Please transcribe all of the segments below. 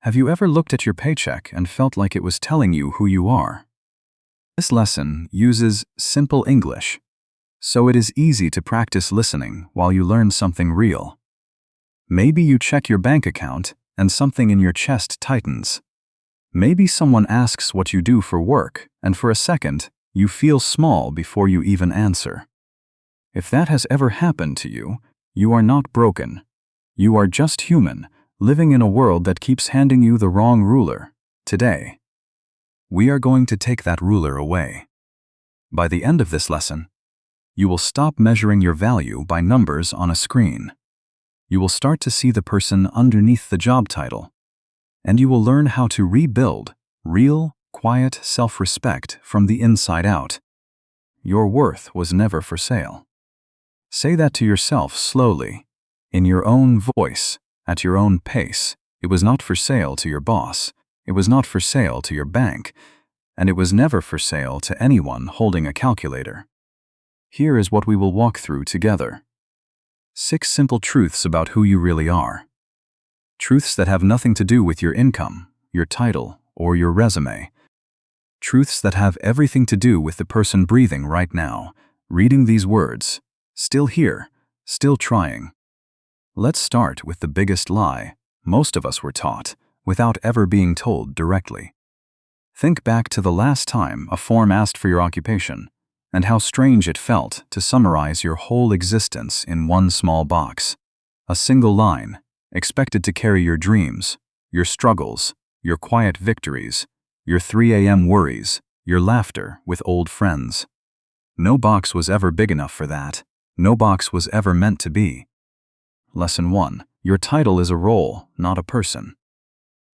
Have you ever looked at your paycheck and felt like it was telling you who you are? This lesson uses simple English, so it is easy to practice listening while you learn something real. Maybe you check your bank account and something in your chest tightens. Maybe someone asks what you do for work, and for a second, you feel small before you even answer. If that has ever happened to you, you are not broken. You are just human, living in a world that keeps handing you the wrong ruler. Today, we are going to take that ruler away. By the end of this lesson, you will stop measuring your value by numbers on a screen. You will start to see the person underneath the job title, and you will learn how to rebuild real, quiet self-respect from the inside out. Your worth was never for sale. Say that to yourself slowly, in your own voice, at your own pace. It was not for sale to your boss. It was not for sale to your bank, and it was never for sale to anyone holding a calculator. Here is what we will walk through together. 6 simple truths about who you really are. Truths that have nothing to do with your income, your title, or your resume. Truths that have everything to do with the person breathing right now, reading these words, still here, still trying. Let's start with the biggest lie most of us were taught, without ever being told directly. Think back to the last time a form asked for your occupation, and how strange it felt to summarize your whole existence in one small box. A single line, expected to carry your dreams, your struggles, your quiet victories, your 3 a.m. worries, your laughter with old friends. No box was ever big enough for that. No box was ever meant to be. Lesson 1. Your title is a role, not a person.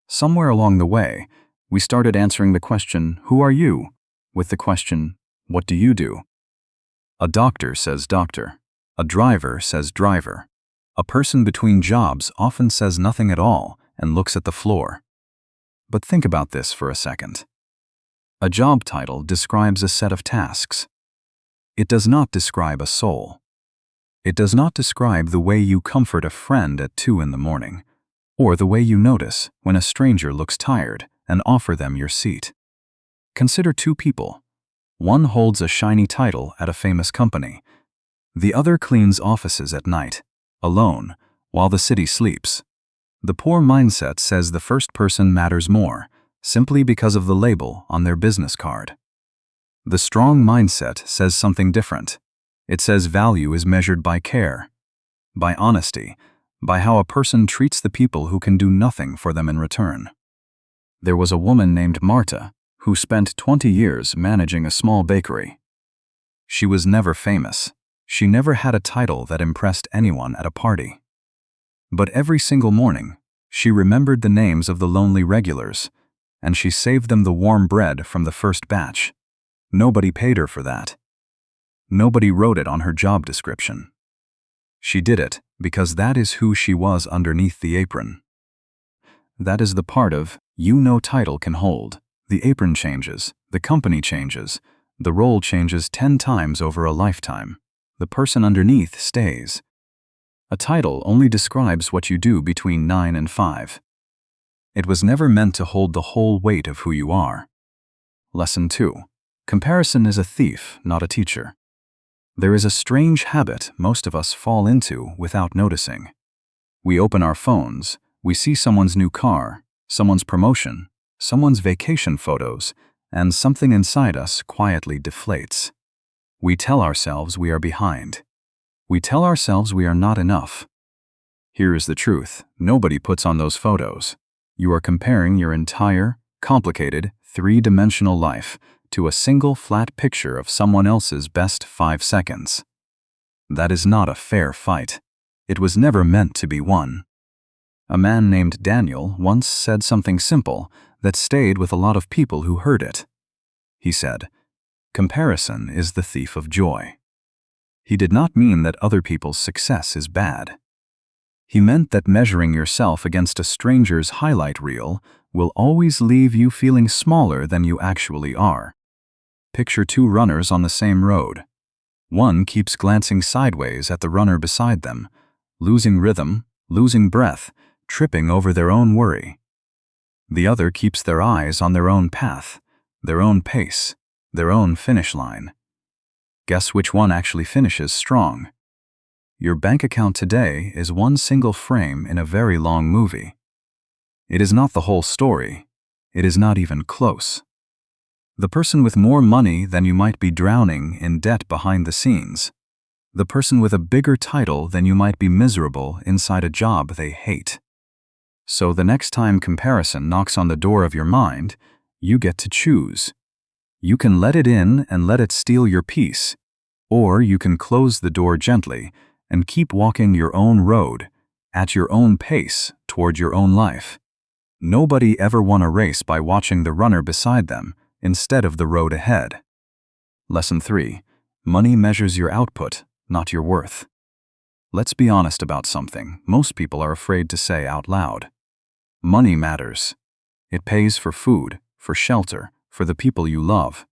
Somewhere along the way, we started answering the question, "Who are you?" with the question, "What do you do?" A doctor says doctor. A driver says driver. A person between jobs often says nothing at all and looks at the floor. But think about this for a second. A job title describes a set of tasks. It does not describe a soul. It does not describe the way you comfort a friend at 2 in the morning, or the way you notice when a stranger looks tired and offer them your seat. Consider 2 people. One holds a shiny title at a famous company. The other cleans offices at night, alone, while the city sleeps. The poor mindset says the first person matters more, simply because of the label on their business card. The strong mindset says something different. It says value is measured by care, by honesty, by how a person treats the people who can do nothing for them in return. There was a woman named Marta who spent 20 years managing a small bakery. She was never famous. She never had a title that impressed anyone at a party. But every single morning, she remembered the names of the lonely regulars, and she saved them the warm bread from the first batch. Nobody paid her for that. Nobody wrote it on her job description. She did it because that is who she was underneath the apron. That is the part of you no title can hold. The apron changes, the company changes, the role changes 10 times over a lifetime. The person underneath stays. A title only describes what you do between 9 and 5. It was never meant to hold the whole weight of who you are. Lesson 2. Comparison is a thief, not a teacher. There is a strange habit most of us fall into without noticing. We open our phones, we see someone's new car, someone's promotion, someone's vacation photos, and something inside us quietly deflates. We tell ourselves we are behind. We tell ourselves we are not enough. Here is the truth. Nobody puts on those photos. You are comparing your entire, complicated, 3-dimensional life to a single flat picture of someone else's best 5 seconds. That is not a fair fight. It was never meant to be won. A man named Daniel once said something simple that stayed with a lot of people who heard it. He said, "Comparison is the thief of joy." He did not mean that other people's success is bad. He meant that measuring yourself against a stranger's highlight reel will always leave you feeling smaller than you actually are. Picture 2 runners on the same road. One keeps glancing sideways at the runner beside them, losing rhythm, losing breath, tripping over their own worry. The other keeps their eyes on their own path, their own pace, their own finish line. Guess which one actually finishes strong? Your bank account today is one single frame in a very long movie. It is not the whole story. It is not even close. The person with more money than you might be drowning in debt behind the scenes. The person with a bigger title than you might be miserable inside a job they hate. So the next time comparison knocks on the door of your mind, you get to choose. You can let it in and let it steal your peace, or you can close the door gently and keep walking your own road, at your own pace, toward your own life. Nobody ever won a race by watching the runner beside them instead of the road ahead. Lesson 3. Money measures your output, not your worth. Let's be honest about something most people are afraid to say out loud. Money matters. It pays for food, for shelter, for the people you love.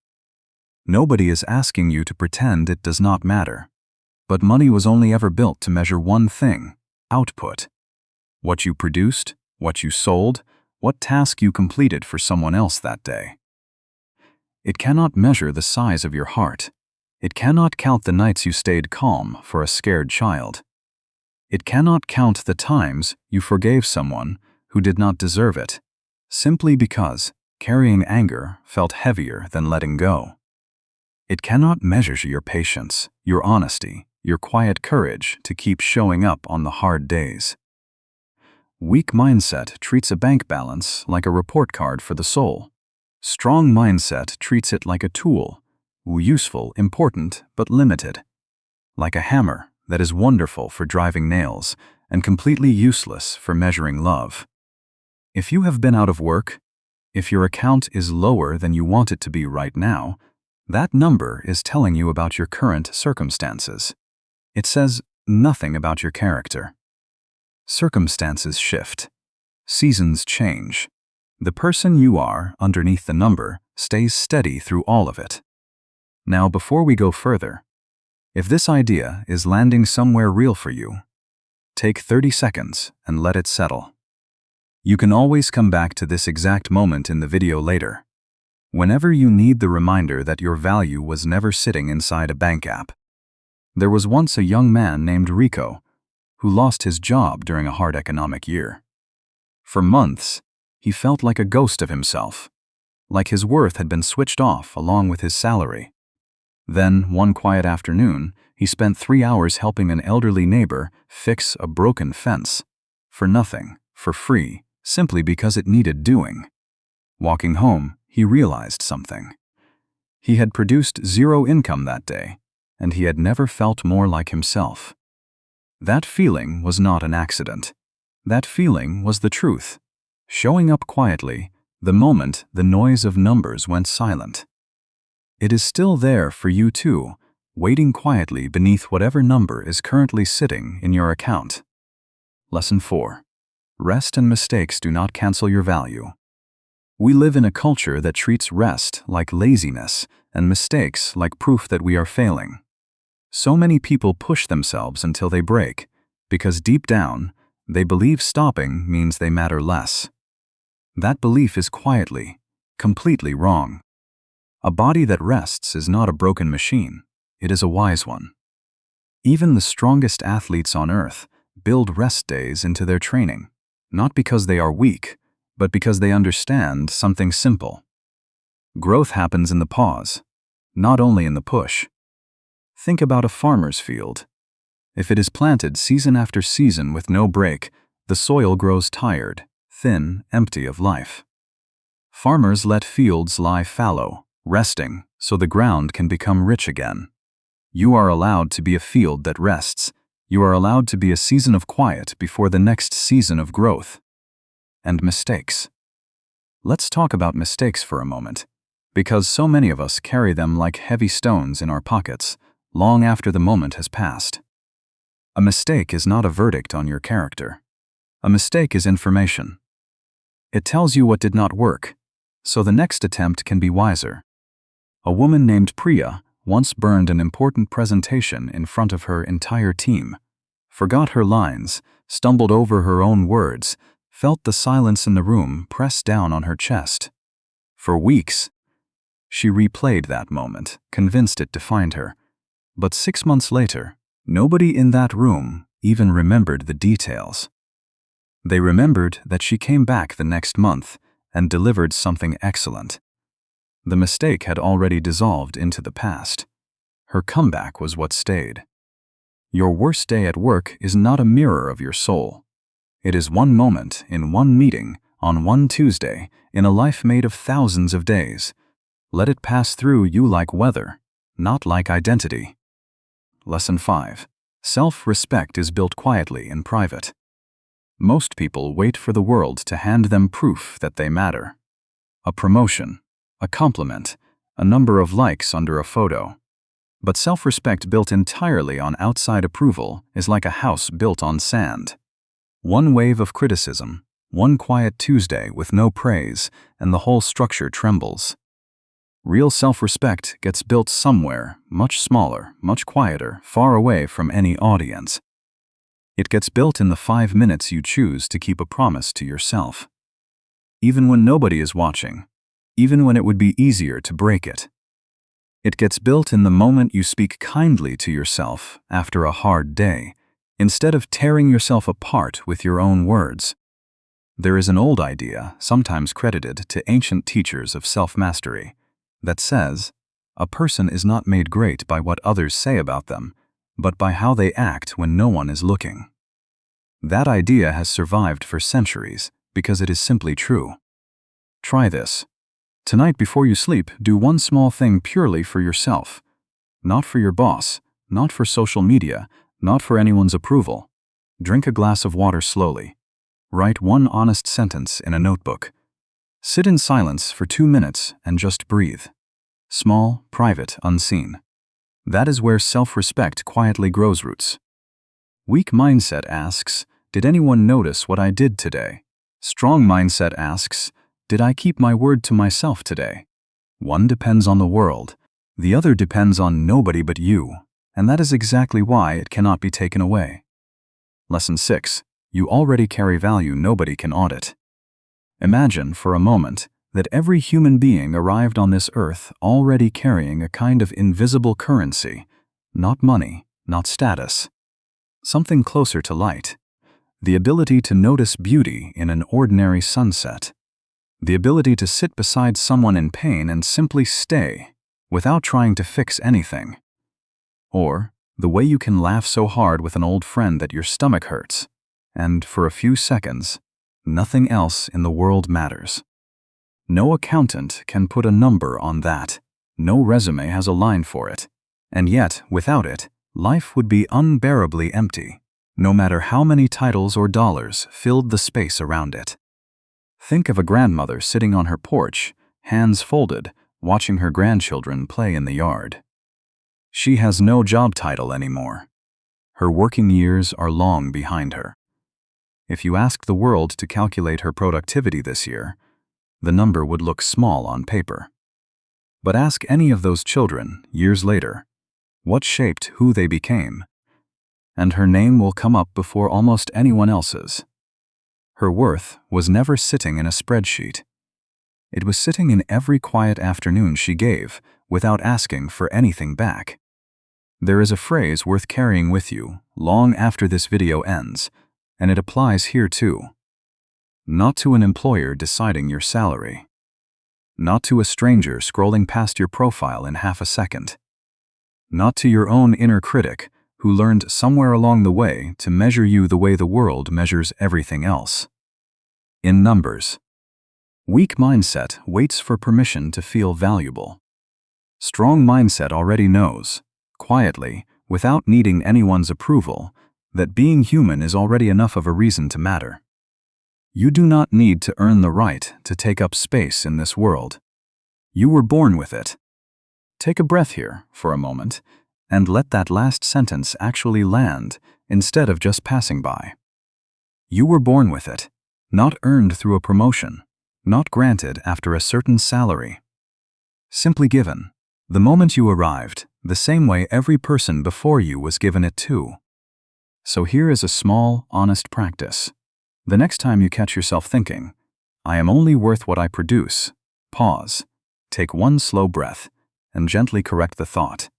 Nobody is asking you to pretend it does not matter. But money was only ever built to measure one thing: output. What you produced, what you sold, what task you completed for someone else that day. It cannot measure the size of your heart. It cannot count the nights you stayed calm for a scared child. It cannot count the times you forgave someone who did not deserve it, simply because carrying anger felt heavier than letting go. It cannot measure your patience, your honesty, your quiet courage to keep showing up on the hard days. Weak mindset treats a bank balance like a report card for the soul. Strong mindset treats it like a tool, useful, important, but limited. Like a hammer that is wonderful for driving nails and completely useless for measuring love. If you have been out of work, if your account is lower than you want it to be right now, that number is telling you about your current circumstances. It says nothing about your character. Circumstances shift. Seasons change. The person you are underneath the number stays steady through all of it. Now, before we go further, if this idea is landing somewhere real for you, take 30 seconds and let it settle. You can always come back to this exact moment in the video later, whenever you need the reminder that your value was never sitting inside a bank app. There was once a young man named Rico who lost his job during a hard economic year. For months, he felt like a ghost of himself, like his worth had been switched off along with his salary. Then, one quiet afternoon, he spent 3 hours helping an elderly neighbor fix a broken fence. For nothing, for free, simply because it needed doing. Walking home, he realized something. He had produced zero income that day, and he had never felt more like himself. That feeling was not an accident. That feeling was the truth, showing up quietly the moment the noise of numbers went silent. It is still there for you too, waiting quietly beneath whatever number is currently sitting in your account. Lesson 4. Rest and mistakes do not cancel your value. We live in a culture that treats rest like laziness and mistakes like proof that we are failing. So many people push themselves until they break, because deep down, they believe stopping means they matter less. That belief is quietly, completely wrong. A body that rests is not a broken machine, it is a wise one. Even the strongest athletes on earth build rest days into their training, not because they are weak, but because they understand something simple. Growth happens in the pause, not only in the push. Think about a farmer's field. If it is planted season after season with no break, the soil grows tired, thin, empty of life. Farmers let fields lie fallow, resting, so the ground can become rich again. You are allowed to be a field that rests. You are allowed to be a season of quiet before the next season of growth. And mistakes. Let's talk about mistakes for a moment, because so many of us carry them like heavy stones in our pockets, long after the moment has passed. A mistake is not a verdict on your character. A mistake is information. It tells you what did not work, so the next attempt can be wiser. A woman named Priya once burned an important presentation in front of her entire team, forgot her lines, stumbled over her own words, felt the silence in the room press down on her chest. For weeks, she replayed that moment, convinced it defined her. But 6 months later, nobody in that room even remembered the details. They remembered that she came back the next month and delivered something excellent. The mistake had already dissolved into the past. Her comeback was what stayed. Your worst day at work is not a mirror of your soul. It is one moment in one meeting on one Tuesday in a life made of thousands of days. Let it pass through you like weather, not like identity. Lesson 5. Self-respect is built quietly in private. Most people wait for the world to hand them proof that they matter. A promotion, a compliment, a number of likes under a photo. But self-respect built entirely on outside approval is like a house built on sand. One wave of criticism, one quiet Tuesday with no praise, and the whole structure trembles. Real self-respect gets built somewhere, much smaller, much quieter, far away from any audience. It gets built in the 5 minutes you choose to keep a promise to yourself. Even when nobody is watching, even when it would be easier to break it. It gets built in the moment you speak kindly to yourself after a hard day, instead of tearing yourself apart with your own words. There is an old idea, sometimes credited to ancient teachers of self-mastery, that says, a person is not made great by what others say about them, but by how they act when no one is looking. That idea has survived for centuries because it is simply true. Try this. Tonight before you sleep, do one small thing purely for yourself. Not for your boss, not for social media, not for anyone's approval. Drink a glass of water slowly. Write one honest sentence in a notebook. Sit in silence for 2 minutes and just breathe. Small, private, unseen. That is where self-respect quietly grows roots. Weak mindset asks, did anyone notice what I did today? Strong mindset asks, did I keep my word to myself today? One depends on the world, the other depends on nobody but you, and that is exactly why it cannot be taken away. Lesson 6. You already carry value nobody can audit. Imagine for a moment that every human being arrived on this earth already carrying a kind of invisible currency, not money, not status. Something closer to light. The ability to notice beauty in an ordinary sunset. The ability to sit beside someone in pain and simply stay, without trying to fix anything. Or, the way you can laugh so hard with an old friend that your stomach hurts, and for a few seconds, nothing else in the world matters. No accountant can put a number on that. No resume has a line for it. And yet, without it, life would be unbearably empty, no matter how many titles or dollars filled the space around it. Think of a grandmother sitting on her porch, hands folded, watching her grandchildren play in the yard. She has no job title anymore. Her working years are long behind her. If you ask the world to calculate her productivity this year, the number would look small on paper. But ask any of those children, years later, what shaped who they became, and her name will come up before almost anyone else's. Her worth was never sitting in a spreadsheet. It was sitting in every quiet afternoon she gave without asking for anything back. There is a phrase worth carrying with you long after this video ends, and it applies here too. Not to an employer deciding your salary. Not to a stranger scrolling past your profile in half a second. Not to your own inner critic who learned somewhere along the way to measure you the way the world measures everything else. In numbers. Weak mindset waits for permission to feel valuable. Strong mindset already knows, quietly, without needing anyone's approval, that being human is already enough of a reason to matter. You do not need to earn the right to take up space in this world. You were born with it. Take a breath here for a moment and let that last sentence actually land instead of just passing by. You were born with it, not earned through a promotion, not granted after a certain salary. Simply given, the moment you arrived, the same way every person before you was given it too. So here is a small, honest practice. The next time you catch yourself thinking, I am only worth what I produce, pause, take one slow breath, and gently correct the thought.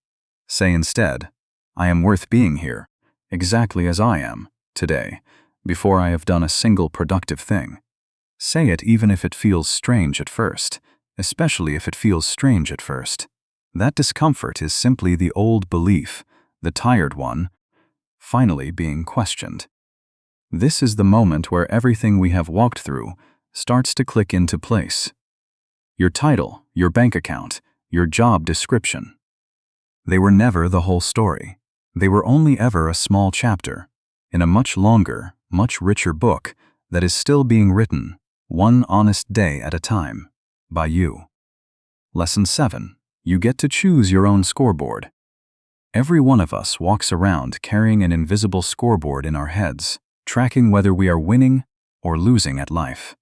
Say instead, I am worth being here, exactly as I am, today, before I have done a single productive thing. Say it even if it feels strange at first, especially if it feels strange at first. That discomfort is simply the old belief, the tired one, finally being questioned. This is the moment where everything we have walked through starts to click into place. Your title, your bank account, your job description. They were never the whole story. They were only ever a small chapter in a much longer, much richer book that is still being written, one honest day at a time, by you. Lesson 7. You get to choose your own scoreboard. Every one of us walks around carrying an invisible scoreboard in our heads, tracking whether we are winning or losing at life.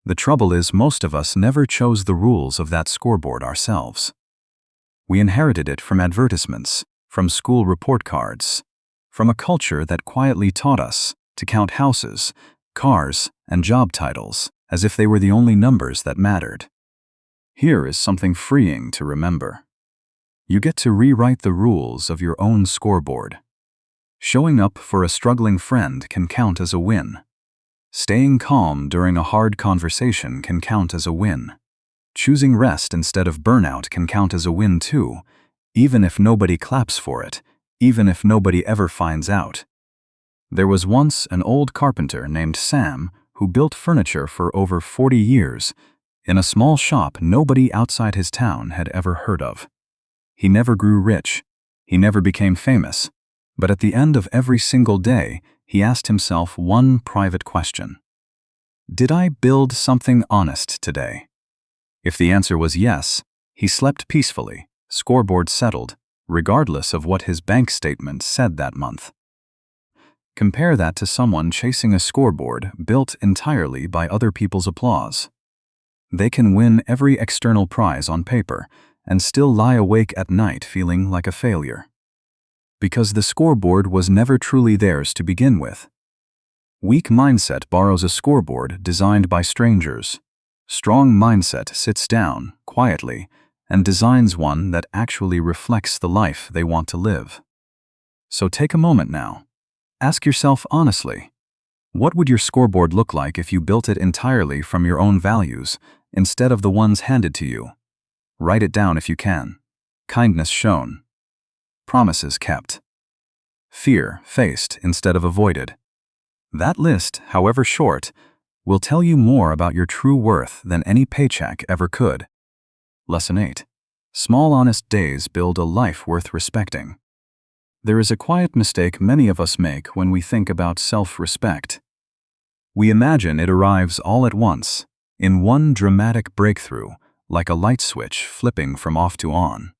The trouble is, most of us never chose the rules of that scoreboard ourselves. We inherited it from advertisements, from school report cards, from a culture that quietly taught us to count houses, cars, and job titles as if they were the only numbers that mattered. Here is something freeing to remember. You get to rewrite the rules of your own scoreboard. Showing up for a struggling friend can count as a win. Staying calm during a hard conversation can count as a win. Choosing rest instead of burnout can count as a win too, even if nobody claps for it, even if nobody ever finds out. There was once an old carpenter named Sam who built furniture for over 40 years in a small shop nobody outside his town had ever heard of. He never grew rich. He never became famous. But at the end of every single day, he asked himself one private question. Did I build something honest today? If the answer was yes, he slept peacefully, scoreboard settled, regardless of what his bank statement said that month. Compare that to someone chasing a scoreboard built entirely by other people's applause. They can win every external prize on paper and still lie awake at night feeling like a failure. Because the scoreboard was never truly theirs to begin with. Weak mindset borrows a scoreboard designed by strangers. Strong mindset sits down, quietly, and designs one that actually reflects the life they want to live. So take a moment now. Ask yourself honestly, what would your scoreboard look like if you built it entirely from your own values instead of the ones handed to you? Write it down if you can. Kindness shown. Promises kept. Fear faced instead of avoided. That list, however short, will tell you more about your true worth than any paycheck ever could. Lesson 8. Small honest days build a life worth respecting. There is a quiet mistake many of us make when we think about self-respect. We imagine it arrives all at once, in one dramatic breakthrough, like a light switch flipping from off to on.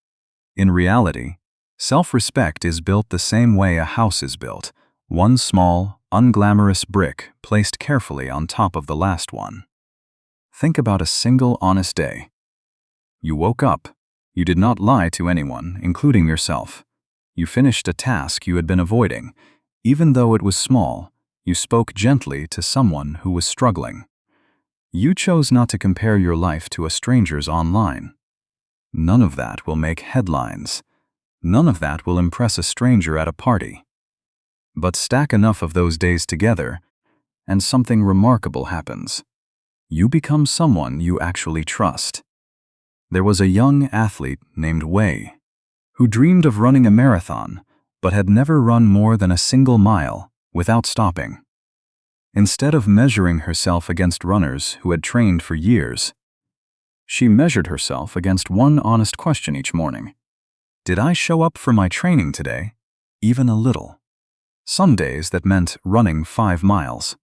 In reality, self-respect is built the same way a house is built, one small, unglamorous brick placed carefully on top of the last one. Think about a single honest day. You woke up. You did not lie to anyone, including yourself. You finished a task you had been avoiding. Even though it was small, you spoke gently to someone who was struggling. You chose not to compare your life to a stranger's online. None of that will make headlines. None of that will impress a stranger at a party. But stack enough of those days together, and something remarkable happens. You become someone you actually trust. There was a young athlete named Wei, who dreamed of running a marathon, but had never run more than a single mile without stopping. Instead of measuring herself against runners who had trained for years, she measured herself against one honest question each morning. Did I show up for my training today? Even a little. Some days that meant running 5 miles.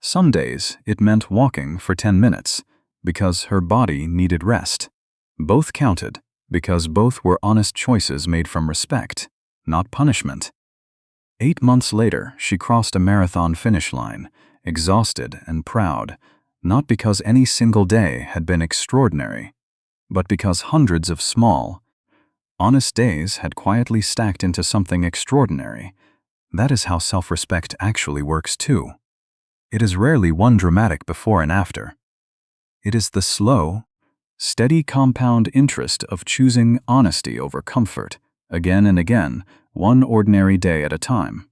Some days it meant walking for 10 minutes, because her body needed rest. Both counted, because both were honest choices made from respect, not punishment. 8 months later, she crossed a marathon finish line, exhausted and proud, not because any single day had been extraordinary, but because hundreds of small, honest days had quietly stacked into something extraordinary. That is how self-respect actually works too. it is rarely one dramatic before and after. It is the slow, steady compound interest of choosing honesty over comfort, again and again, one ordinary day at a time.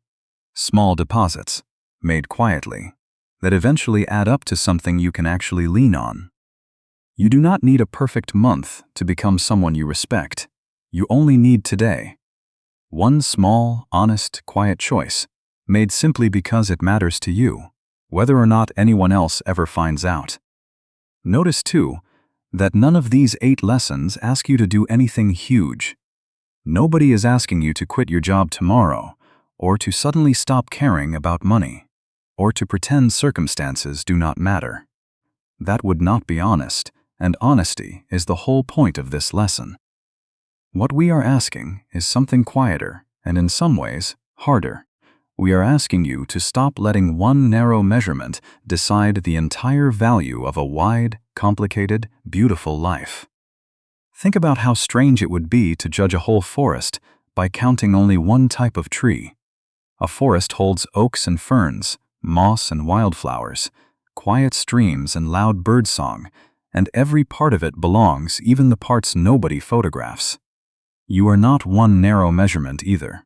Small deposits, made quietly, that eventually add up to something you can actually lean on. You do not need a perfect month to become someone you respect. You only need today. One small, honest, quiet choice, made simply because it matters to you, whether or not anyone else ever finds out. Notice, too, that none of these 8 lessons ask you to do anything huge. Nobody is asking you to quit your job tomorrow, or to suddenly stop caring about money, or to pretend circumstances do not matter. That would not be honest, and honesty is the whole point of this lesson. What we are asking is something quieter, and in some ways, harder. We are asking you to stop letting one narrow measurement decide the entire value of a wide, complicated, beautiful life. Think about how strange it would be to judge a whole forest by counting only one type of tree. A forest holds oaks and ferns, moss and wildflowers, quiet streams and loud birdsong, and every part of it belongs, even the parts nobody photographs. You are not one narrow measurement either.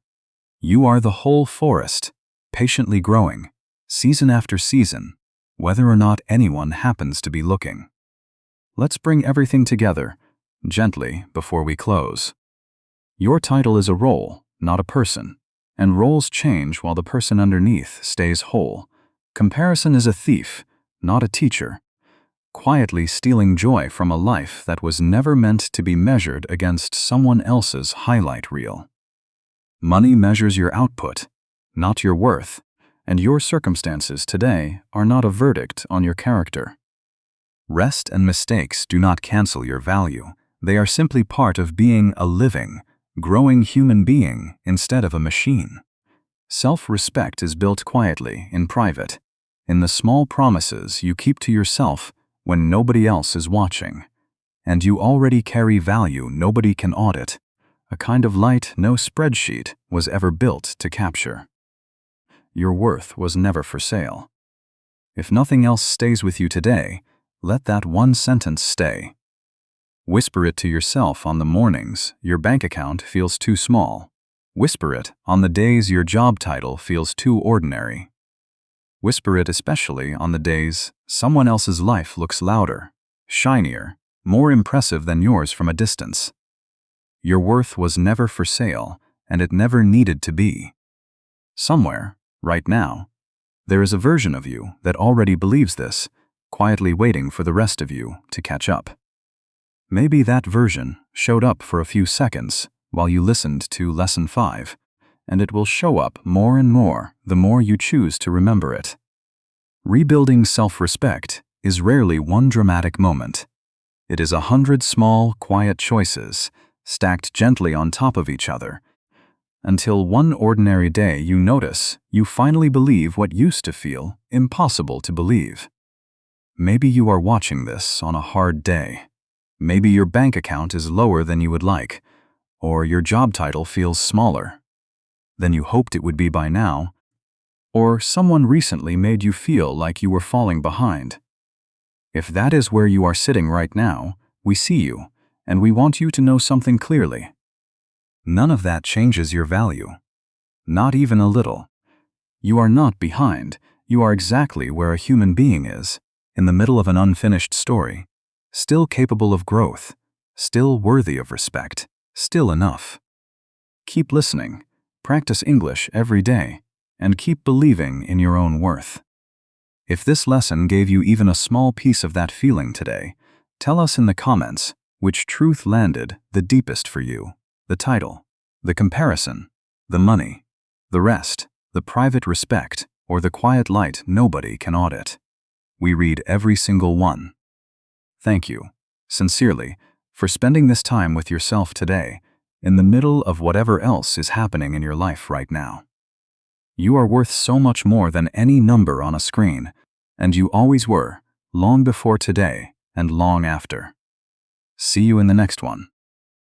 You are the whole forest, patiently growing, season after season, whether or not anyone happens to be looking. Let's bring everything together, gently, before we close. Your title is a role, not a person, and roles change while the person underneath stays whole. Comparison is a thief, not a teacher, quietly stealing joy from a life that was never meant to be measured against someone else's highlight reel. Money measures your output, not your worth, and your circumstances today are not a verdict on your character. Rest and mistakes do not cancel your value. They are simply part of being a living, growing human being instead of a machine. Self-respect is built quietly, in private, in the small promises you keep to yourself when nobody else is watching. And you already carry value nobody can audit, a kind of light no spreadsheet was ever built to capture. Your worth was never for sale. If nothing else stays with you today, let that one sentence stay. Whisper it to yourself on the mornings your bank account feels too small. Whisper it on the days your job title feels too ordinary. Whisper it especially on the days someone else's life looks louder, shinier, more impressive than yours from a distance. Your worth was never for sale, and it never needed to be. Somewhere, right now, there is a version of you that already believes this, quietly waiting for the rest of you to catch up. Maybe that version showed up for a few seconds while you listened to Lesson 5, and it will show up more and more the more you choose to remember it. Rebuilding self-respect is rarely one dramatic moment. It is 100 small, quiet choices, stacked gently on top of each other, until one ordinary day you notice you finally believe what used to feel impossible to believe. Maybe you are watching this on a hard day. Maybe your bank account is lower than you would like, or your job title feels smaller than you hoped it would be by now, or someone recently made you feel like you were falling behind. If that is where you are sitting right now, we see you, and we want you to know something clearly. None of that changes your value. Not even a little. You are not behind. You are exactly where a human being is, in the middle of an unfinished story, still capable of growth, still worthy of respect, still enough. Keep listening, practice English every day, and keep believing in your own worth. If this lesson gave you even a small piece of that feeling today, tell us in the comments which truth landed the deepest for you: the title, the comparison, the money, the rest, the private respect, or the quiet light nobody can audit. We read every single one. Thank you, sincerely, for spending this time with yourself today, in the middle of whatever else is happening in your life right now. You are worth so much more than any number on a screen, and you always were, long before today and long after. See you in the next one.